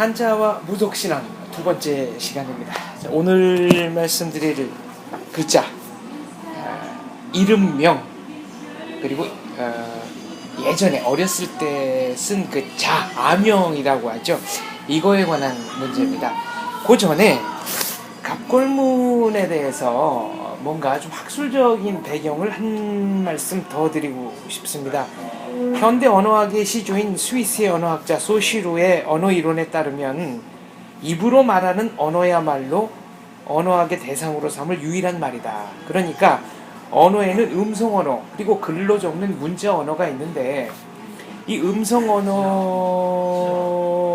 한자와 무속신앙 두 번째 시간입니다. 자, 오늘 말씀드릴 글자, 이름명, 그리고 예전에 어렸을 때 쓴 그 아명이라고 하죠. 이거에 관한 문제입니다. 그 전에 갑골문에 대해서 뭔가 좀 학술적인 배경을 한 말씀 더 드리고 싶습니다. 현대 언어학의 시조인 스위스의 언어학자 소시루의 언어 이론에 따르면 입으로 말하는 언어야말로 언어학의 대상으로 삼을 유일한 말이다. 그러니까 언어에는 음성 언어 그리고 글로 적는 문자 언어가 있는데 이 음성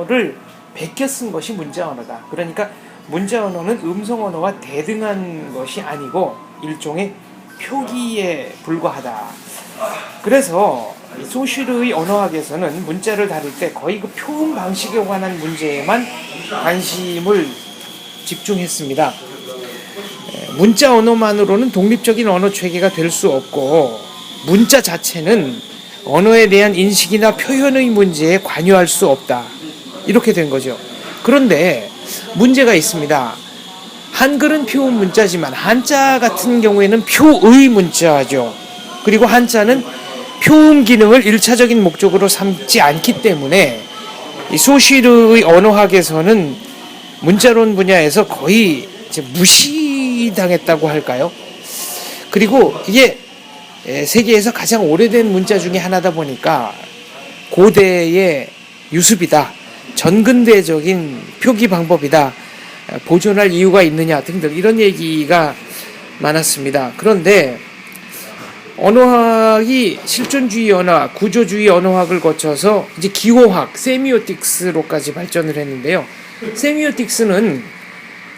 언어를 베껴 쓴 것이 문자 언어다. 그러니까 문자 언어는 음성 언어와 대등한 것이 아니고 일종의 표기에 불과하다. 그래서 소시르의 언어학에서는 문자를 다룰 때 거의 그 표음 방식에 관한 문제에만 관심을 집중했습니다. 문자 언어만으로는 독립적인 언어 체계가 될 수 없고 문자 자체는 언어에 대한 인식이나 표현의 문제에 관여할 수 없다. 이렇게 된 거죠. 그런데 문제가 있습니다. 한글은 표음 문자지만 한자 같은 경우에는 표의 문자죠. 그리고 한자는 표음 기능을 1차적인 목적으로 삼지 않기 때문에 이 소시르의 언어학에서는 문자론 분야에서 거의 이제 무시당했다고 할까요? 그리고 이게 세계에서 가장 오래된 문자 중에 하나다 보니까 고대의 유습이다. 전근대적인 표기 방법이다. 보존할 이유가 있느냐 등등 이런 얘기가 많았습니다. 그런데 언어학이 실존주의 언어학, 구조주의 언어학을 거쳐서 이제 기호학, 세미오틱스로까지 발전을 했는데요. 세미오틱스는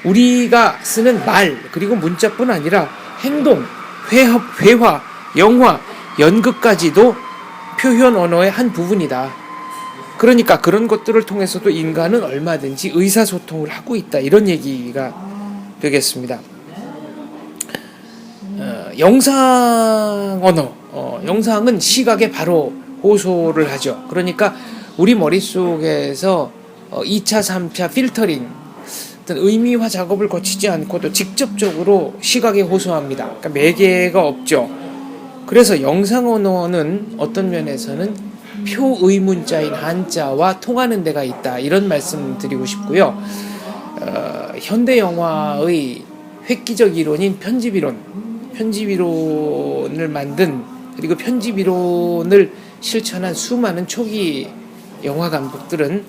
우리가 쓰는 말 그리고 문자뿐 아니라 행동, 회화, 영화, 연극까지도 표현 언어의 한 부분이다. 그러니까 그런 것들을 통해서도 인간은 얼마든지 의사소통을 하고 있다. 이런 얘기가 되겠습니다. 영상 언어, 영상은 시각에 바로 호소를 하죠. 그러니까 우리 머릿속에서 2차, 3차 필터링, 어떤 의미화 작업을 거치지 않고도 직접적으로 시각에 호소합니다. 그러니까 매개가 없죠. 그래서 영상 언어는 어떤 면에서는 표의 문자인 한자와 통하는 데가 있다. 이런 말씀 드리고 싶고요. 현대 영화의 획기적 이론인 편집이론을 만든 그리고 편집이론을 실천한 수많은 초기 영화 감독들은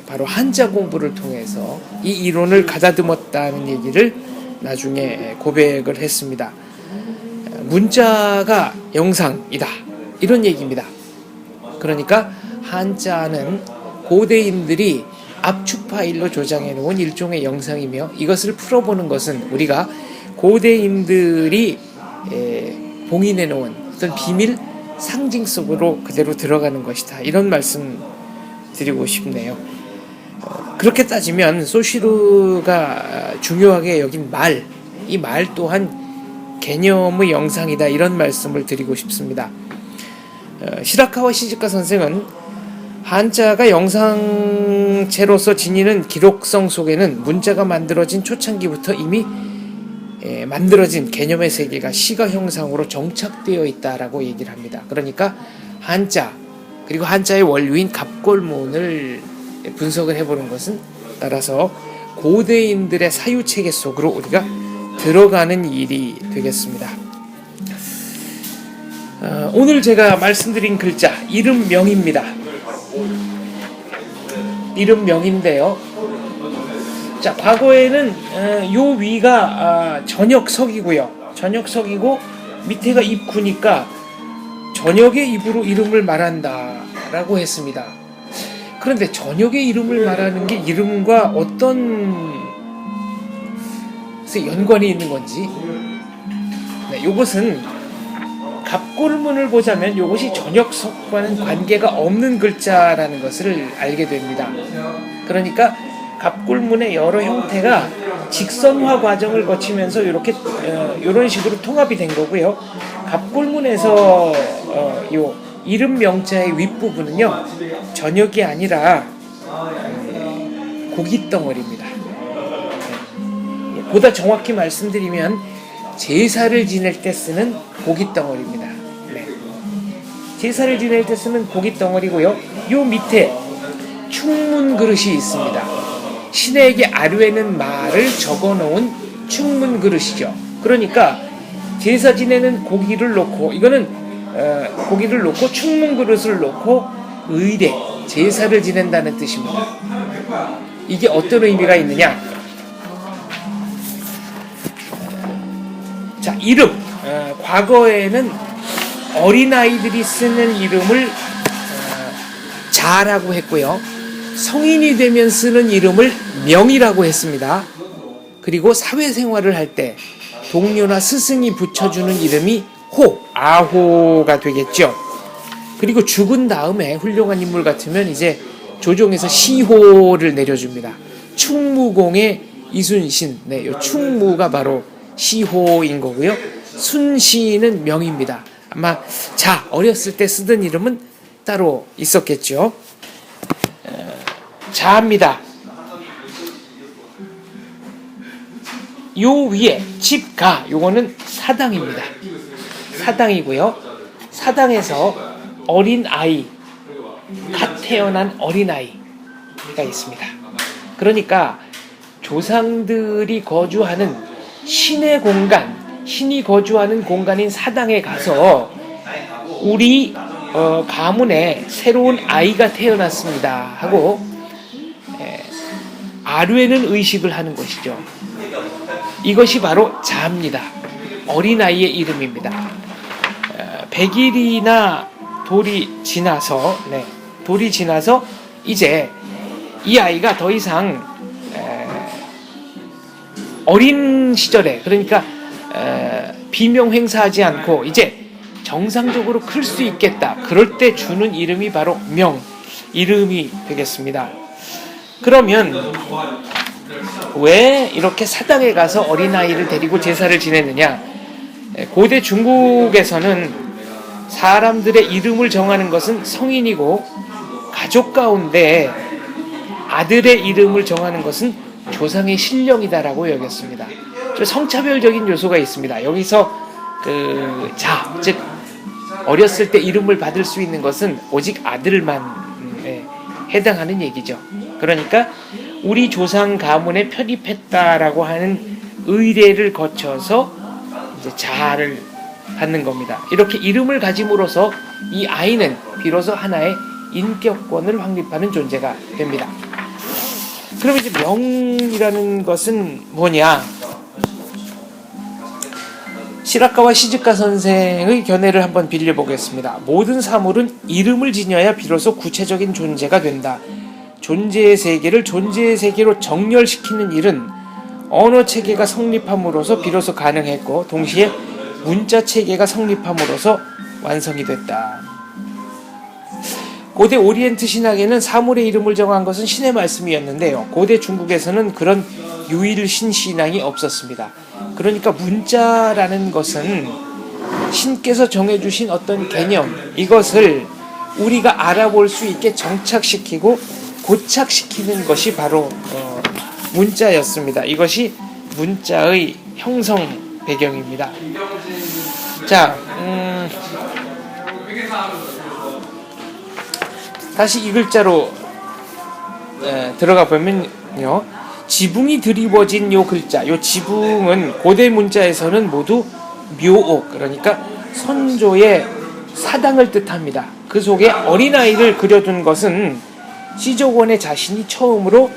바로 한자 공부를 통해서 이 이론을 가다듬었다는 얘기를 나중에 고백을 했습니다. 문자가 영상이다. 이런 얘기입니다. 그러니까 한자는 고대인들이 압축 파일로 저장해 놓은 일종의 영상이며 이것을 풀어보는 것은 우리가 고대인들이 봉인해 놓은 어떤 비밀 상징 속으로 그대로 들어가는 것이다. 이런 말씀 드리고 싶네요. 그렇게 따지면 소시루가 중요하게 여긴 말, 이 말 또한 개념의 영상이다. 이런 말씀을 드리고 싶습니다. 시라카와 시즈카 선생은 한자가 영상체로서 지니는 기록성 속에는 문자가 만들어진 초창기부터 이미 만들어진 개념의 세계가 시가 형상으로 정착되어 있다라고 얘기를 합니다. 그러니까 한자 그리고 한자의 원류인 갑골문을 분석을 해보는 것은 따라서 고대인들의 사유체계 속으로 우리가 들어가는 일이 되겠습니다. 오늘 제가 말씀드린 글자 이름명입니다. 이름명인데요. 자, 과거에는 요 위가 전역석이고요. 전역석이고 밑에가 입구니까 전역의 입으로 이름을 말한다라고 했습니다. 그런데 전역의 이름을 말하는 게 이름과 어떤 연관이 있는 건지, 네, 요것은 갑골문을 보자면 이것이 전역석과는 관계가 없는 글자라는 것을 알게 됩니다. 그러니까 갑골문의 여러 형태가 직선화 과정을 거치면서 이렇게 이런 식으로 통합이 된 거고요. 갑골문에서 요 이름 명자의 윗부분은요 전역이 아니라 고깃 덩어리입니다. 보다 정확히 말씀드리면 제사를 지낼 때 쓰는 고깃 덩어리입니다. 네. 제사를 지낼 때 쓰는 고깃 덩어리고요. 요 밑에 충문 그릇이 있습니다. 신에게 아뢰는 말을 적어놓은 충문 그릇이죠. 그러니까 제사 지내는 고기를 놓고 이거는 고기를 놓고 충문 그릇을 놓고 의례 제사를 지낸다는 뜻입니다. 이게 어떤 의미가 있느냐? 자, 이름. 과거에는 어린아이들이 쓰는 이름을 자라고 했고요. 성인이 되면 쓰는 이름을 명이라고 했습니다. 그리고 사회생활을 할 때 동료나 스승이 붙여주는 이름이 아호가 되겠죠. 그리고 죽은 다음에 훌륭한 인물 같으면 이제 조정에서 시호를 내려줍니다. 충무공의 이순신, 네, 요 충무가 바로 시호인 거고요. 순시는 명입니다. 아마 어렸을 때 쓰던 이름은 따로 있었겠죠. 자입니다. 요 위에 집가, 요거는 사당입니다. 사당이고요. 사당에서 어린아이, 갓 태어난 어린아이가 있습니다. 그러니까 조상들이 거주하는 신의 공간, 신이 거주하는 공간인 사당에 가서 우리 가문에 새로운 아이가 태어났습니다 하고 아뢰는 의식을 하는 것이죠. 이것이 바로 자입니다. 어린아이의 이름입니다. 100일이나 돌이 지나서 이제 이 아이가 더 이상 어린 시절에, 그러니까 비명 행사하지 않고 이제 정상적으로 클 수 있겠다. 그럴 때 주는 이름이 바로 이름이 되겠습니다. 그러면 왜 이렇게 사당에 가서 어린아이를 데리고 제사를 지냈느냐? 고대 중국에서는 사람들의 이름을 정하는 것은 성인이고 가족 가운데 아들의 이름을 정하는 것은 조상의 신령이다라고 여겼습니다. 성차별적인 요소가 있습니다. 여기서 즉 어렸을 때 이름을 받을 수 있는 것은 오직 아들만 해당하는 얘기죠. 그러니까 우리 조상 가문에 편입했다라고 하는 의례를 거쳐서 이제 자를 받는 겁니다. 이렇게 이름을 가짐으로써 이 아이는 비로소 하나의 인격권을 확립하는 존재가 됩니다. 그럼 이제 명이라는 것은 뭐냐? 실학가와 시집가 선생의 견해를 한번 빌려보겠습니다. 모든 사물은 이름을 지녀야 비로소 구체적인 존재가 된다. 존재의 세계를 존재의 세계로 정렬시키는 일은 언어 체계가 성립함으로써 비로소 가능했고 동시에 문자 체계가 성립함으로써 완성이 됐다. 고대 오리엔트 신학에는 사물의 이름을 정한 것은 신의 말씀이었는데요. 고대 중국에서는 그런 유일신 신앙이 없었습니다. 그러니까 문자라는 것은 신께서 정해주신 어떤 개념, 이것을 우리가 알아볼 수 있게 정착시키고 고착시키는 것이 바로 문자였습니다. 이것이 문자의 형성 배경입니다. 자, 다시 이 글자로 들어가 보면요. 지붕이 드리워진 요 글자, 요 지붕은 고대 문자에서는 모두 묘옥, 그러니까 선조의 사당을 뜻합니다. 그 속에 어린아이를 그려둔 것은 시조권의 자신이 처음으로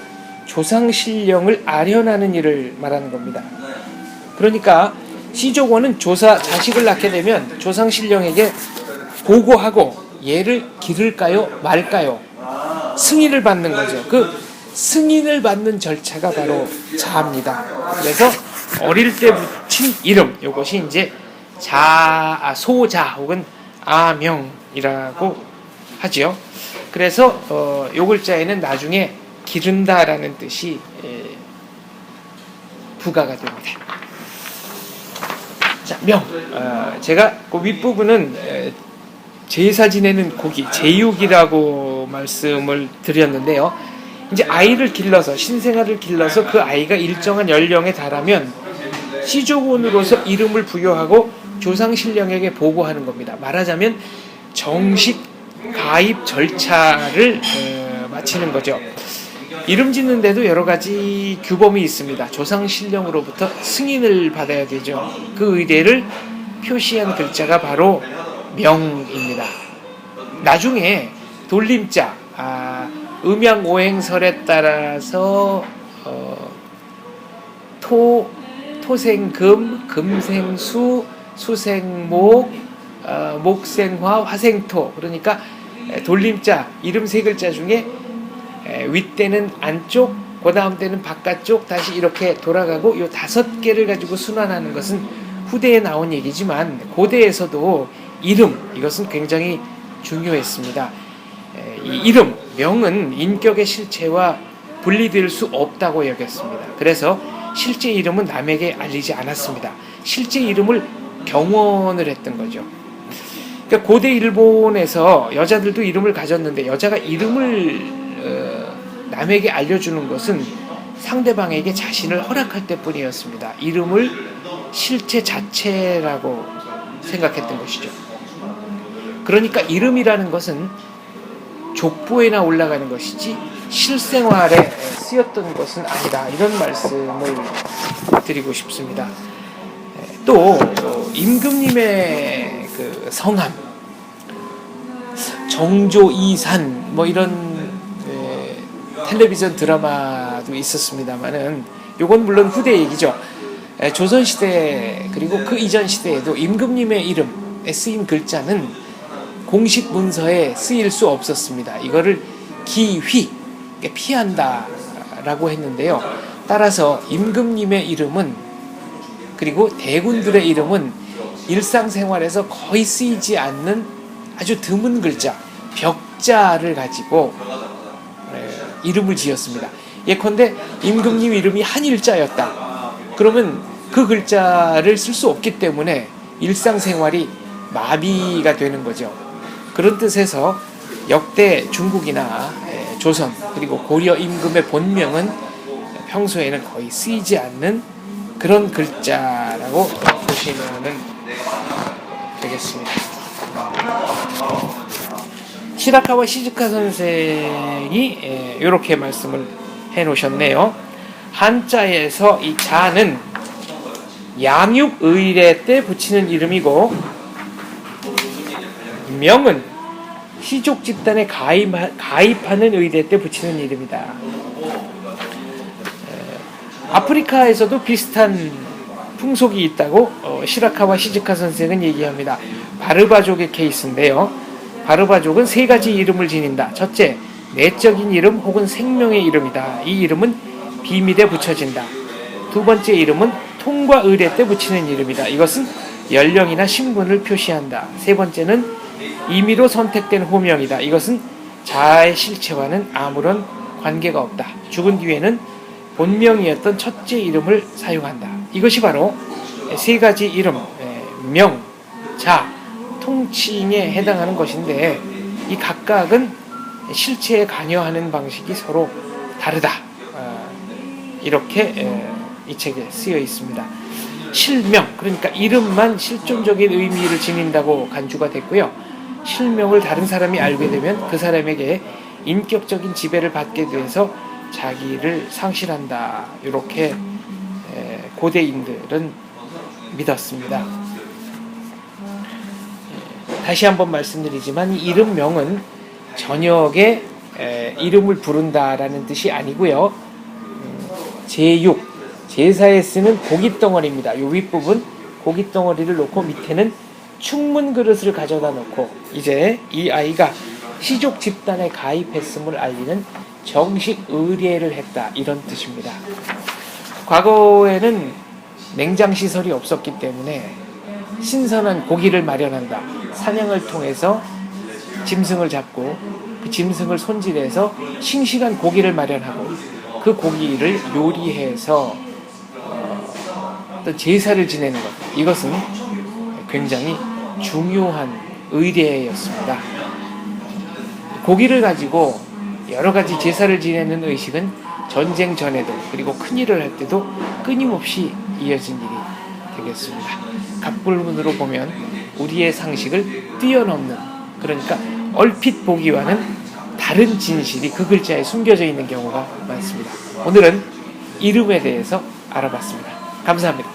조상신령을 아련하는 일을 말하는 겁니다. 그러니까 시조권은 자식을 낳게 되면 조상신령에게 보고하고 얘를 기를까요 말까요 승인을 받는 거죠. 그 승인을 받는 절차가 바로 자입니다. 그래서 어릴 때 붙인 이름, 이것이 이제 소자 혹은 아명이라고 하지요. 그래서 요 글자에는 나중에 기른다라는 뜻이 부가가 됩니다. 자, 명. 제가 그 윗부분은 제사 지내는 고기, 제육이라고 말씀을 드렸는데요. 이제 아이를 길러서 신생아를 길러서 그 아이가 일정한 연령에 달하면 시조본으로서 이름을 부여하고 조상 신령에게 보고하는 겁니다. 말하자면 정식 가입 절차를 마치는 거죠. 이름 짓는데도 여러 가지 규범이 있습니다. 조상 신령으로부터 승인을 받아야 되죠. 그 의례를 표시한 글자가 바로 명입니다. 나중에 돌림자, 음양오행설에 따라서 토생금, 금생수, 수생목, 목생화, 화생토. 그러니까 돌림자 이름 세 글자 중에 윗대는 안쪽, 그 다음 때는 바깥쪽, 다시 이렇게 돌아가고 이 5개를 가지고 순환하는 것은 후대에 나온 얘기지만 고대에서도 이름, 이것은 굉장히 중요했습니다. 이 이름, 명은 인격의 실체와 분리될 수 없다고 여겼습니다. 그래서 실제 이름은 남에게 알리지 않았습니다. 실제 이름을 경원을 했던 거죠. 그러니까 고대 일본에서 여자들도 이름을 가졌는데 여자가 이름을 남에게 알려주는 것은 상대방에게 자신을 허락할 때뿐이었습니다. 이름을 실체 자체라고 생각했던 것이죠. 그러니까 이름이라는 것은 족보에나 올라가는 것이지 실생활에 쓰였던 것은 아니다. 이런 말씀을 드리고 싶습니다. 또 임금님의 그 성함, 정조이산 뭐 이런 텔레비전 드라마도 있었습니다만은 요건 물론 후대 얘기죠. 조선시대 그리고 그 이전 시대에도 임금님의 이름에 쓰인 글자는 공식 문서에 쓰일 수 없었습니다. 이거를 기휘, 피한다 라고 했는데요. 따라서 임금님의 이름은 그리고 대군들의 이름은 일상생활에서 거의 쓰이지 않는 아주 드문 글자, 벽자를 가지고 이름을 지었습니다. 예컨대 임금님 이름이 한일자였다. 그러면 그 글자를 쓸 수 없기 때문에 일상생활이 마비가 되는 거죠. 그런 뜻에서 역대 중국이나 조선 그리고 고려 임금의 본명은 평소에는 거의 쓰이지 않는 그런 글자라고 보시면 되겠습니다. 시라카와 시즈카 선생이 이렇게 말씀을 해놓으셨네요. 한자에서 이 자는 양육의례 때 붙이는 이름이고 명은 시족 집단에 가입하는 의례 때 붙이는 이름이다. 아프리카에서도 비슷한 풍속이 있다고 시라카와 시즈카 선생은 얘기합니다. 바르바족의 케이스인데요. 바르바족은 3가지 이름을 지닌다. 첫째, 내적인 이름 혹은 생명의 이름이다. 이 이름은 비밀에 붙여진다. 두 번째 이름은 통과 의례 때 붙이는 이름이다. 이것은 연령이나 신분을 표시한다. 세 번째는 임의로 선택된 호명이다. 이것은 자아의 실체와는 아무런 관계가 없다. 죽은 뒤에는 본명이었던 첫째 이름을 사용한다. 이것이 바로 3가지 이름, 명, 자, 통칭에 해당하는 것인데 이 각각은 실체에 관여하는 방식이 서로 다르다. 이렇게 이 책에 쓰여 있습니다. 실명, 그러니까 이름만 실존적인 의미를 지닌다고 간주가 됐고요. 실명을 다른 사람이 알게 되면 그 사람에게 인격적인 지배를 받게 돼서 자기를 상실한다. 이렇게 고대인들은 믿었습니다. 다시 한번 말씀드리지만 이름명은 저녁에 이름을 부른다라는 뜻이 아니고요. 제육, 제사에 쓰는 고깃덩어리입니다. 이 윗부분 고깃덩어리를 놓고 밑에는 충문 그릇을 가져다 놓고 이제 이 아이가 시족 집단에 가입했음을 알리는 정식 의례를 했다. 이런 뜻입니다. 과거에는 냉장시설이 없었기 때문에 신선한 고기를 마련한다. 사냥을 통해서 짐승을 잡고 그 짐승을 손질해서 싱싱한 고기를 마련하고 그 고기를 요리해서 어떤 제사를 지내는 것. 이것은 굉장히 중요한 의례였습니다. 고기를 가지고 여러 가지 제사를 지내는 의식은 전쟁 전에도 그리고 큰일을 할 때도 끊임없이 이어진 일이 되겠습니다. 각불문으로 보면 우리의 상식을 뛰어넘는, 그러니까 얼핏 보기와는 다른 진실이 그 글자에 숨겨져 있는 경우가 많습니다. 오늘은 이름에 대해서 알아봤습니다. 감사합니다.